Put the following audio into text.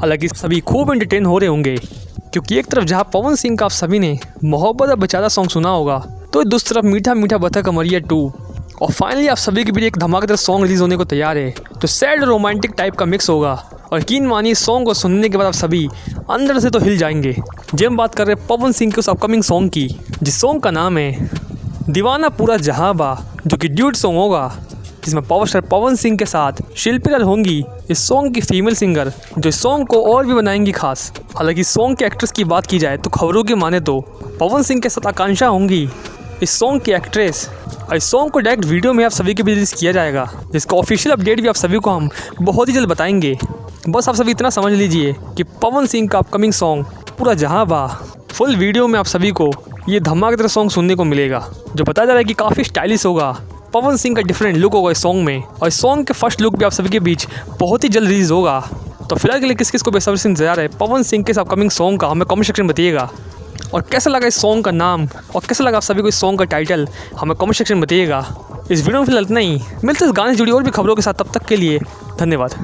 हालांकि सभी खूब एंटरटेन हो रहे होंगे, क्योंकि एक तरफ जहां पवन सिंह का आप सभी ने मोहब्बत और बेचारा सॉन्ग सुना होगा, तो दूसरी तरफ मीठा मीठा बता कमरिया 2, और फाइनली आप सभी के बीच एक धमाकेदार सॉन्ग रिलीज होने को तैयार है। तो सैड रोमांटिक टाइप का मिक्स होगा, और यकीन मानिए सॉन्ग को सुनने के बाद आप सभी अंदर से तो हिल जाएंगे। जब हम बात कर रहे हैं पवन सिंह के उस अपकमिंग सॉन्ग की, जिस सॉन्ग का नाम है दीवाना पूरा जहां बा, जो कि ड्यूट सॉन्ग होगा, जिसमें पावर स्टार पवन सिंह के साथ शिल्पी लाल होंगी इस सॉन्ग की फीमेल सिंगर, जो इस सॉन्ग को और भी बनाएंगी खास। हालांकि सॉन्ग के एक्ट्रेस की बात की जाए तो खबरों की माने तो पवन सिंह के साथ आकांक्षा होंगी इस सॉन्ग की एक्ट्रेस, और इस सॉन्ग को डायरेक्ट वीडियो में आप सभी के बीच रिलीज किया जाएगा, जिसका ऑफिशियल अपडेट भी आप सभी को हम बहुत ही जल्द बताएंगे। बस आप सभी इतना समझ लीजिए कि पवन सिंह का अपकमिंग सॉन्ग पूरा जहां बा फुल वीडियो में आप सभी को ये धमाकेदार सॉन्ग सुनने को मिलेगा, जो बताया जा रहा है कि काफ़ी स्टाइलिश होगा। पवन सिंह का डिफरेंट लुक होगा इस सॉन्ग में, और इस सॉन्ग के फर्स्ट लुक भी आप सभी के बीच बहुत ही जल्द रिलीज होगा। तो फिलहाल के लिए किस किस को बेसब्री से इंतजार है पवन सिंह के इस अपकमिंग सॉन्ग का, हमें कमेंट सेक्शन में बताइएगा। और कैसा लगा इस सॉन्ग का नाम और कैसा लगा आप सभी को इस सॉन्ग का टाइटल, हमें कमेंट सेक्शन में बताइएगा। इस वीडियो में फिलहाल इतना ही, मिलते हैं इस गाने से जुड़ी और भी खबरों के साथ। तब तक के लिए धन्यवाद।